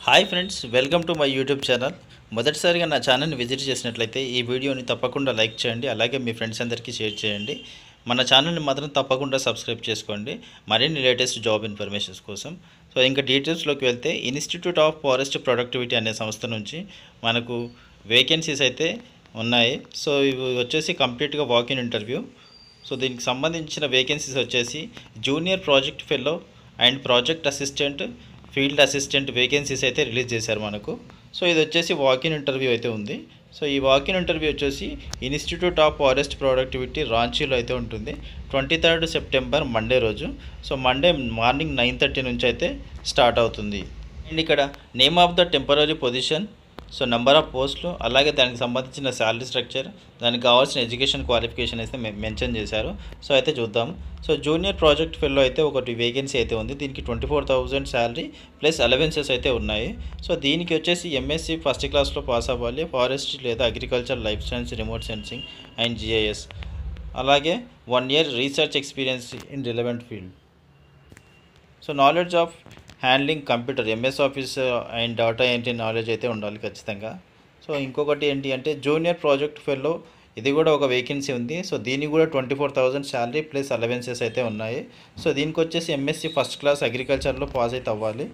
Hi friends, welcome to my YouTube channel. మొదటిసారిగా నా ఛానల్ని విజిట్ చేసినట్లయితే ఈ వీడియోని తప్పకుండా లైక్ చేయండి, అలాగే మీ ఫ్రెండ్స్ అందరికీ షేర్ చేయండి. మన ఛానల్ని మాత్రం తప్పకుండా సబ్స్క్రైబ్ చేసుకోండి మరిన్ని లేటెస్ట్ జాబ్ ఇన్ఫర్మేషన్స్ కోసం. సో ఇంకా డీటెయిల్స్లోకి వెళ్తే, ఇన్స్టిట్యూట్ ఆఫ్ ఫారెస్ట్ ప్రొడక్టివిటీ అనే సంస్థ నుంచి మనకు వేకెన్సీస్ అయితే ఉన్నాయి. సో ఇవి వచ్చేసి కంప్లీట్గా వాక్-ఇన్ ఇంటర్వ్యూ. సో దీనికి సంబంధించిన వేకెన్సీస్ వచ్చేసి junior project fellow and project assistant, field assistant vacancies అయితే రిలీజ్ చేశారు మనకు. సో ఇది వచ్చేసి వాక్-ఇన్ ఇంటర్వ్యూ అయితే ఉంది. సో ఈ వాక్-ఇన్ ఇంటర్వ్యూ వచ్చేసి ఇన్స్టిట్యూట్ ఆఫ్ ఫారెస్ట్ ప్రొడక్టివిటీ రాంచీలో అయితే ఉంటుంది. 23rd సెప్టెంబర్ మండే రోజు. సో మండే మార్నింగ్ 9:30 నుంచి అయితే స్టార్ట్ అవుతుంది. అండ్ ఇక్కడ name of the temporary position, so number of పోస్టులు, అలాగే దానికి సంబంధించిన శాలరీ స్ట్రక్చర్, దానికి కావాల్సిన ఎడ్యుకేషన్ క్వాలిఫికేషన్ అయితే మెన్షన్ చేశారు. సో అయితే చూద్దాం. సో జూనియర్ ప్రాజెక్ట్ ఫెల్లో అయితే ఒకటి వేకెన్సీ అయితే ఉంది. దీనికి 24,000 శాలరీ ప్లస్ అలవెన్సెస్ అయితే ఉన్నాయి. సో దీనికి వచ్చేసి ఎంఎస్సి ఫస్ట్ క్లాస్లో పాస్ అవ్వాలి, ఫారెస్ట్రీ లేదా agriculture, life science, remote sensing and GIS, అలాగే 1 year research experience in relevant field. So knowledge of handling computer, MS office and data entry knowledge అయితే ఉండాలి ఖచ్చితంగా. సో ఇంకొకటి ఏంటి అంటే జూనియర్ ప్రాజెక్ట్ ఫెల్లో ఇది కూడా ఒక వేకెన్సీ ఉంది. సో దీనికి కూడా 24,000 శాలరీ ప్లస్ అలవెన్సెస్ అయితే ఉన్నాయి. సో దీనికి వచ్చేసి ఎంఎస్సి ఫస్ట్ క్లాస్ అగ్రికల్చర్లో పాస్ అయితే అవ్వాలి.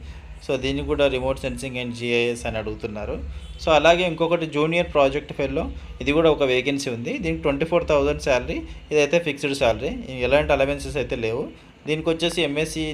సో దీనికి కూడా రిమోట్ సెన్సింగ్ అండ్ జిఐఎస్ అని అడుగుతున్నారు. సో అలాగే ఇంకొకటి జూనియర్ ప్రాజెక్ట్ ఫెల్లో ఇది కూడా ఒక వేకెన్సీ ఉంది. దీనికి 24,000 శాలరీ, ఇదైతే ఫిక్స్డ్ శాలరీ, ఎలాంటి అలవెన్సెస్ అయితే లేవు. దీనికి వచ్చేసి ఎంఎస్సి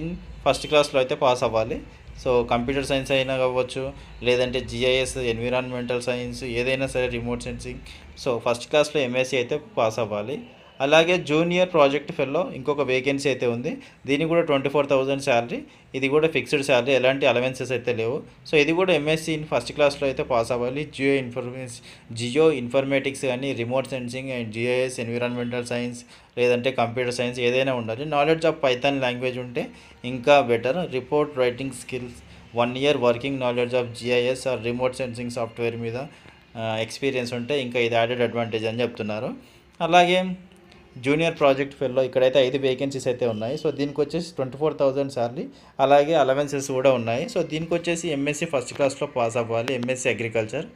ఫస్ట్ క్లాస్లో అయితే పాస్ అవ్వాలి. సో కంప్యూటర్ సైన్స్ అయినా కావచ్చు, లేదంటే జిఐఎస్, ఎన్విరాన్మెంటల్ సైన్స్, ఏదైనా సరే, రిమోట్ సెన్సింగ్. సో ఫస్ట్ క్లాస్లో ఎంఎస్సి అయితే పాస్ అవ్వాలి. అలాగే జూనియర్ ప్రాజెక్ట్ ఫెల్లో ఇంకొక వేకెన్సీ అయితే ఉంది. దీనికి కూడా 24,000 శాలరీ, ఇది కూడా ఫిక్స్డ్ శాలరీ, ఎలాంటి అలవెన్సెస్ అయితే లేవు. సో ఇది కూడా ఎంఎస్సి ఫస్ట్ క్లాస్లో అయితే పాస్ అవ్వాలి. జియో ఇన్ఫర్మేటిక్స్ కానీ, remote sensing and GIS, environmental science, లేదంటే కంప్యూటర్ సైన్స్ ఏదైనా ఉండాలి. నాలెడ్జ్ ఆఫ్ పైథాన్ లాంగ్వేజ్ ఉంటే ఇంకా better. Report writing skills, 1 year working knowledge of GIS are remote sensing software మీద ఎక్స్పీరియన్స్ ఉంటే ఇంకా ఇది యాడెడ్ అడ్వాంటేజ్ అని చెప్తున్నారు. అలాగే జూనియర్ ప్రాజెక్ట్ ఫెల్లో ఇక్కడైతే 5 వేకెన్సీస్ అయితే ఉన్నాయి. సో దీనికి వచ్చేసి 24,000 శాలరీ, అలాగే అలవెన్సెస్ కూడా ఉన్నాయి. సో దీనికి వచ్చేసి ఎంఎస్సి ఫస్ట్ క్లాస్లో పాస్ అవ్వాలి, ఎంఎస్సి అగ్రికల్చర్.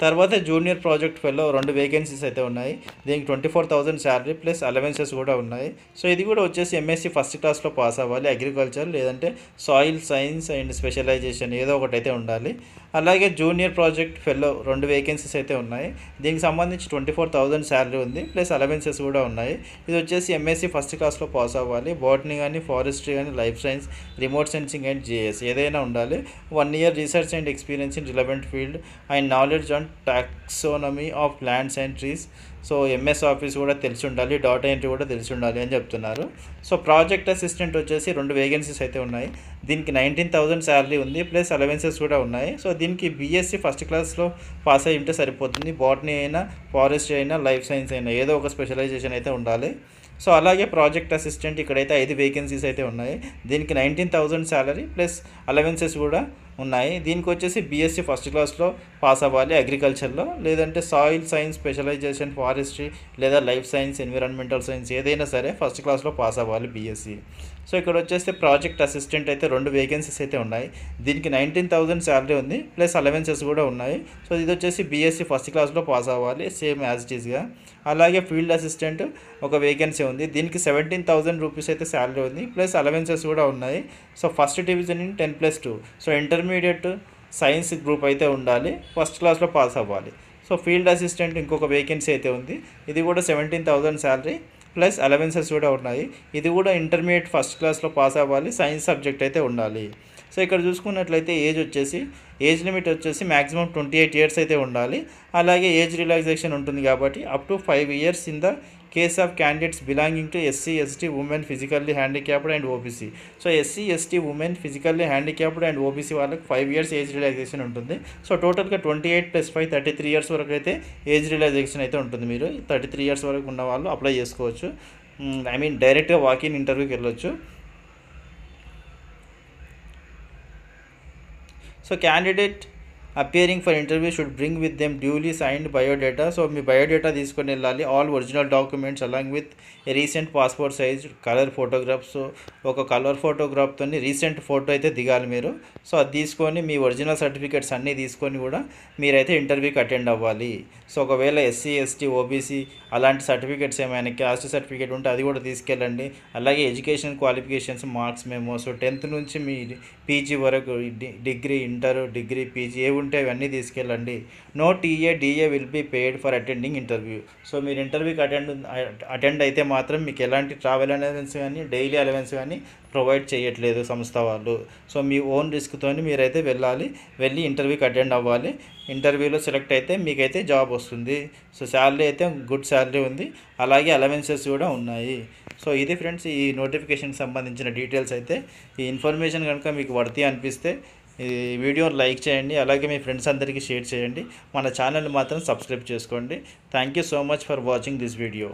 తర్వాత జూనియర్ ప్రాజెక్ట్ ఫెల్లో 2 వేకెన్సీస్ అయితే ఉన్నాయి. దీనికి 24,000 శాలరీ ప్లస్ అలవెన్సెస్ కూడా ఉన్నాయి. సో ఇది కూడా వచ్చేసి ఎంఎస్సి ఫస్ట్ క్లాస్లో పాస్ అవ్వాలి, అగ్రికల్చర్ లేదంటే సాయిల్ సైన్స్ అండ్ స్పెషలైజేషన్ ఏదో ఒకటి అయితే ఉండాలి. అలాగే జూనియర్ ప్రాజెక్ట్ ఫెల్లో 2 వేకెన్సీస్ అయితే ఉన్నాయి. దీనికి సంబంధించి 24,000 శాలరీ ఉంది, ప్లస్ అలవెన్సెస్ కూడా ఉన్నాయి. ఇది వచ్చేసి ఎంఎస్సి ఫస్ట్ క్లాస్లో పాస్ అవ్వాలి, బాటనీ కానీ, ఫారెస్ట్రీ కానీ, life science, remote sensing and GS ఏదైనా ఉండాలి. 1 year research and experience in relevant field and knowledge on taxonomy of plants and trees. So MS office కూడా తెలిసి ఉండాలి, డాటా ఎంట్రీ కూడా తెలిసి ఉండాలి అని చెప్తున్నారు. సో ప్రాజెక్ట్ అసిస్టెంట్ వచ్చేసి 2 వేకెన్సీస్ అయితే ఉన్నాయి. దీనికి 19,000 శాలరీ ఉంది, ప్లస్ అలవెన్సెస్ కూడా ఉన్నాయి. సో దీనికి బీఎస్సీ ఫస్ట్ క్లాస్లో పాస్ అయ్యి ఉంటే సరిపోతుంది. బాటనీ అయినా, ఫారెస్ట్రీ అయినా, లైఫ్ సైన్స్ అయినా ఏదో ఒక స్పెషలైజేషన్ అయితే ఉండాలి. సో అలాగే ప్రాజెక్ట్ అసిస్టెంట్ ఇక్కడైతే 5 వేకెన్సీస్ అయితే ఉన్నాయి. దీనికి 19,000 శాలరీ ప్లస్ అలవెన్సెస్ కూడా ఉన్నాయి. దీనికి వచ్చేసి బీఎస్సీ ఫస్ట్ క్లాస్లో పాస్ అవ్వాలి అగ్రికల్చర్లో, లేదంటే సాయిల్ సైన్స్, స్పెషలైజేషన్, ఫారెస్ట్రీ లేదా లైఫ్ సైన్స్, ఎన్విరాన్మెంటల్ సైన్స్ ఏదైనా సరే ఫస్ట్ క్లాస్లో పాస్ అవ్వాలి బీఎస్సీ. సో ఇక్కడ వచ్చేస్తే ప్రాజెక్ట్ అసిస్టెంట్ అయితే 2 వేకెన్సీస్ అయితే ఉన్నాయి. దీనికి 19,000 శాలరీ ఉంది, ప్లస్ అలవెన్సెస్ కూడా ఉన్నాయి. సో ఇది వచ్చేసి బీఎస్సీ ఫస్ట్ క్లాస్లో పాస్ అవ్వాలి, సేమ్ యాజ్ ఇట్ ఈస్గా. అలాగే ఫీల్డ్ అసిస్టెంట్ ఒక వేకెన్సీ ఉంది. దీనికి 17,000 రూపీస్ అయితే శాలరీ ఉంది, ప్లస్ అలవెన్సెస్ కూడా ఉన్నాయి. So first division in 10+2. So intermediate science group అయితే ఉండాలి, ఫస్ట్ క్లాస్లో పాస్ అవ్వాలి. సో ఫీల్డ్ అసిస్టెంట్ ఇంకొక వేకెన్సీ అయితే ఉంది. ఇది కూడా 17,000 శాలరీ ప్లస్ అలవెన్సెస్ కూడా ఉన్నాయి. ఇది కూడా ఇంటర్మీడియట్ ఫస్ట్ క్లాస్లో పాస్ అవ్వాలి, సైన్స్ సబ్జెక్ట్ అయితే ఉండాలి. సో ఇక్కడ చూసుకున్నట్లయితే ఏజ్ లిమిట్ వచ్చేసి మ్యాక్సిమం 28 years అయితే ఉండాలి. అలాగే ఏజ్ రిలాక్సేషన్ ఉంటుంది కాబట్టి up to 5 years in the case of candidates belonging to SC, ST, women, physically handicapped and OBC. So SC, ST, women, physically handicapped and OBC వాళ్ళకి 5 years age relaxation ఉంటుంది. So టోటల్గా 28 + 5 33 years వరకు అయితే age relaxation అయితే ఉంటుంది. మీరు 33 years వరకు ఉన్న వాళ్ళు అప్లై చేసుకోవచ్చు. డైరెక్ట్గా వాక్-ఇన్ ఇంటర్వ్యూకి వెళ్ళొచ్చు. So candidate appearing for interview should bring with them duly signed biodata. So me biodata తీసుకొని వెళ్ళాలి. All original documents along with recent passport size colour photographs. ఒక కలర్ ఫోటోగ్రాఫ్తో రీసెంట్ ఫోటో అయితే దిగాలి మీరు. సో అది తీసుకొని మీ ఒరిజినల్ సర్టిఫికేట్స్ అన్నీ తీసుకొని కూడా మీరైతే ఇంటర్వ్యూకి అటెండ్ అవ్వాలి. సో ఒకవేళ ఎస్సీ ఎస్టీ ఓబీసీ అలాంటి సర్టిఫికేట్స్ ఏమైనా క్యాస్ట్ సర్టిఫికేట్ ఉంటే అది కూడా తీసుకెళ్ళండి. అలాగే education qualifications marks memo. So 10th నుంచి మీ పీజీ వరకు డిగ్రీ ఇంటర్ డిగ్రీ పీజీ ఏ ఉంటే అవన్నీ తీసుకెళ్ళండి. No TA DA will be paid for attending interview. So మీరు ఇంటర్వ్యూకి అటెండ్ అయితే మాత్రం మీకు ఎలాంటి ట్రావెల్ అలవెన్స్ కానీ డైలీ అలవెన్స్ కానీ ప్రొవైడ్ చేయట్లేదు సంస్థ వాళ్ళు. సో మీ ఓన్ రిస్క్తో మీరైతే వెళ్ళి ఇంటర్వ్యూకి అటెండ్ అవ్వాలి. ఇంటర్వ్యూలో సెలెక్ట్ అయితే మీకైతే జాబ్ వస్తుంది. సో శాలరీ అయితే గుడ్ శాలరీ ఉంది, అలాగే అలవెన్సెస్ కూడా ఉన్నాయి. సో ఇది ఫ్రెండ్స్ ఈ నోటిఫికేషన్కి సంబంధించిన డీటెయిల్స్ అయితే. ఈ ఇన్ఫర్మేషన్ కనుక మీకు వర్తి అనిపిస్తే ఈ వీడియోని లైక్ చేయండి, అలాగే మీ ఫ్రెండ్స్ అందరికీ షేర్ చేయండి. మన ఛానల్ మాత్రం సబ్స్క్రైబ్ చేసుకోండి. Thank you so much for watching this video.